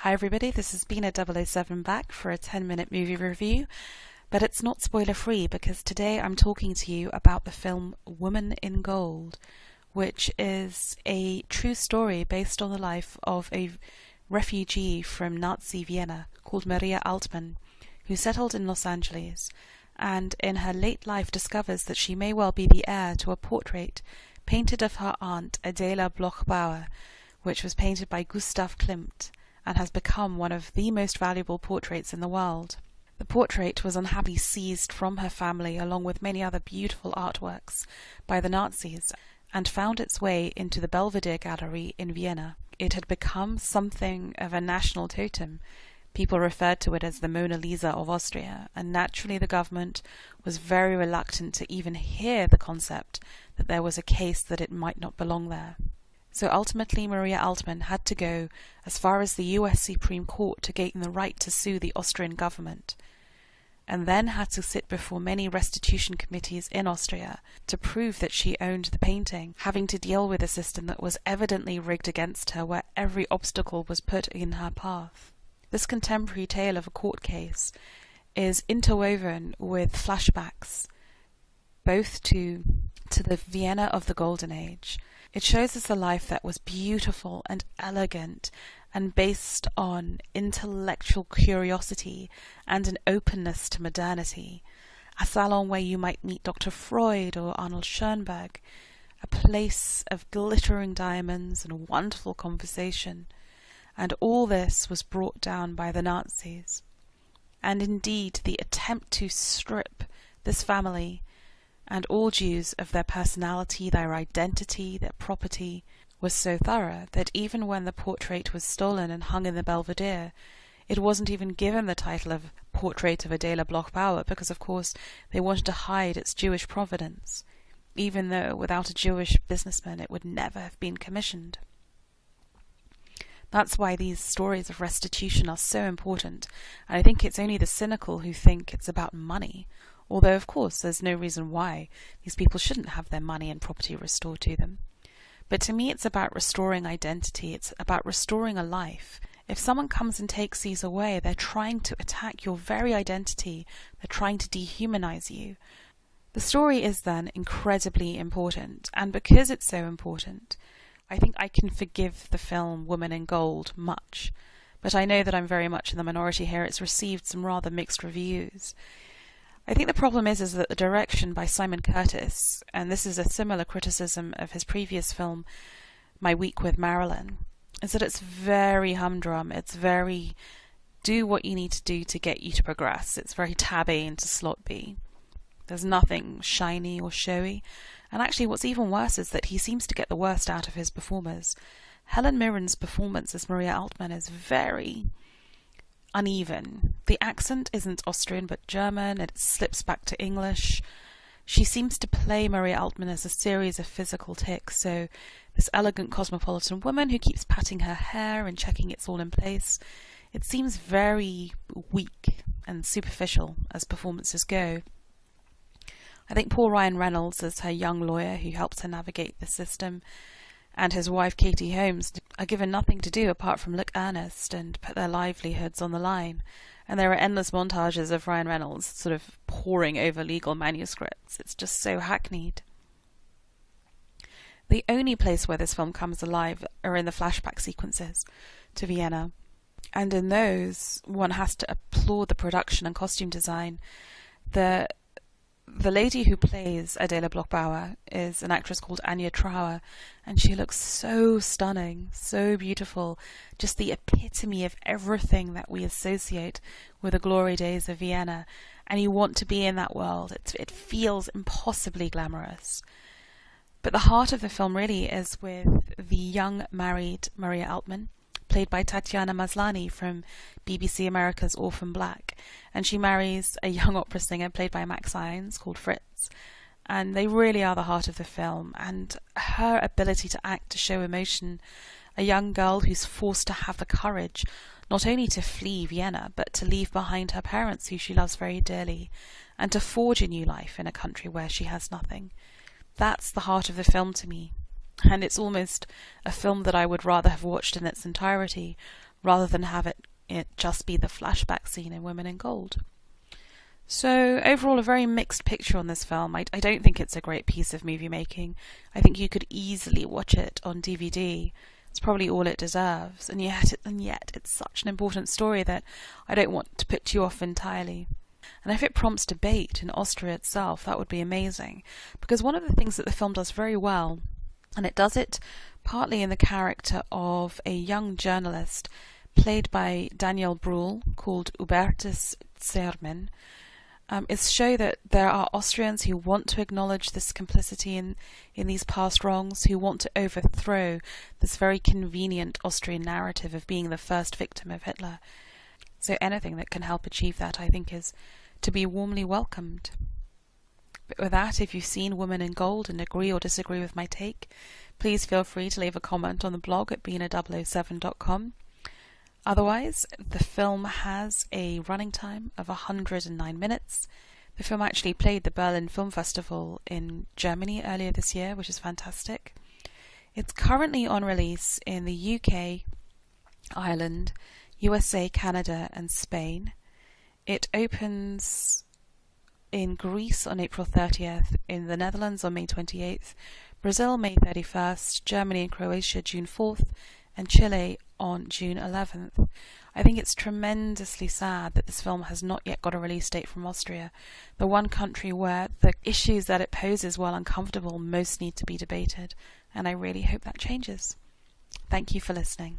Hi everybody, this is B007 back for a 10-minute movie review, but it's not spoiler free because today I'm talking to you about the film Woman in Gold, which is a true story based on the life of a refugee from Nazi Vienna called Maria Altmann, who settled in Los Angeles and in her late life discovers that she may well be the heir to a portrait painted of her aunt Adela Bloch-Bauer, which was painted by Gustav Klimt and has become one of the most valuable portraits in the world. The portrait was unhappily seized from her family along with many other beautiful artworks by the Nazis and found its way into the Belvedere Gallery in Vienna. It had become something of a national totem. People referred to it as the Mona Lisa of Austria, and naturally the government was very reluctant to even hear the concept that there was a case that it might not belong there. So ultimately Maria Altmann had to go as far as the US Supreme Court to gain the right to sue the Austrian government, and then had to sit before many restitution committees in Austria to prove that she owned the painting, having to deal with a system that was evidently rigged against her, where every obstacle was put in her path. This contemporary tale of a court case is interwoven with flashbacks both to the Vienna of the Golden Age. It shows us a life that was beautiful and elegant and based on intellectual curiosity and an openness to modernity. A salon where you might meet Dr. Freud or Arnold Schoenberg. A place of glittering diamonds and wonderful conversation. And all this was brought down by the Nazis. And indeed, the attempt to strip this family and all Jews of their personality, their identity, their property, was so thorough that even when the portrait was stolen and hung in the Belvedere, it wasn't even given the title of Portrait of Adela Bloch-Bauer because, of course, they wanted to hide its Jewish provenance, even though without a Jewish businessman it would never have been commissioned. That's why these stories of restitution are so important, and I think it's only the cynical who think it's about money. Although, of course, there's no reason why these people shouldn't have their money and property restored to them. But to me, it's about restoring identity. It's about restoring a life. If someone comes and takes these away, they're trying to attack your very identity. They're trying to dehumanize you. The story is then incredibly important. And because it's so important, I think I can forgive the film Woman in Gold much. But I know that I'm very much in the minority here. It's received some rather mixed reviews. I think the problem is that the direction by Simon Curtis, and this is a similar criticism of his previous film, My Week with Marilyn, is that it's very humdrum. It's very do what you need to do to get you to progress. It's very tabby into slot B. There's nothing shiny or showy. And actually what's even worse is that he seems to get the worst out of his performers. Helen Mirren's performance as Maria Altmann is very uneven. The accent isn't Austrian but German, it slips back to English. She seems to play Maria Altmann as a series of physical tics, so this elegant cosmopolitan woman who keeps patting her hair and checking it's all in place. It seems very weak and superficial as performances go. I think poor Ryan Reynolds as her young lawyer who helps her navigate the system, and his wife Katie Holmes are given nothing to do apart from look earnest and put their livelihoods on the line. And there are endless montages of Ryan Reynolds sort of poring over legal manuscripts. It's just so hackneyed. The only place where this film comes alive are in the flashback sequences to Vienna. And in those, one has to applaud the production and costume design. The lady who plays Adela Bloch-Bauer is an actress called Anya Trauer, and she looks so stunning, so beautiful, just the epitome of everything that we associate with the glory days of Vienna, and you want to be in that world. It feels impossibly glamorous. But the heart of the film really is with the young married Maria Altmann, played by Tatiana Maslany from BBC America's Orphan Black, and she marries a young opera singer played by Max Irons called Fritz, and they really are the heart of the film, and her ability to act, to show emotion, a young girl who's forced to have the courage not only to flee Vienna but to leave behind her parents who she loves very dearly and to forge a new life in a country where she has nothing. That's the heart of the film to me. And it's almost a film that I would rather have watched in its entirety rather than have it just be the flashback scene in Women in Gold. So overall, a very mixed picture on this film. I don't think it's a great piece of movie making. I think you could easily watch it on DVD. It's probably all it deserves, and yet it's such an important story that I don't want to put you off entirely. And if it prompts debate in Austria itself, that would be amazing, because one of the things that the film does very well, and it does it partly in the character of a young journalist played by Daniel Brühl called Hubertus Zermen, is show that there are Austrians who want to acknowledge this complicity in these past wrongs, who want to overthrow this very convenient Austrian narrative of being the first victim of Hitler. So anything that can help achieve that, I think, is to be warmly welcomed. But with that, if you've seen Women in Gold and agree or disagree with my take, please feel free to leave a comment on the blog at b007.com. Otherwise, the film has a running time of 109 minutes. The film actually played the Berlin Film Festival in Germany earlier this year, which is fantastic. It's currently on release in the UK, Ireland, USA, Canada and Spain. It opens in Greece on April 30th, in the Netherlands on May 28th, Brazil May 31st, Germany and Croatia June 4th, and Chile on June 11th. I think it's tremendously sad that this film has not yet got a release date from Austria, the one country where the issues that it poses, while uncomfortable, most need to be debated, and I really hope that changes. Thank you for listening.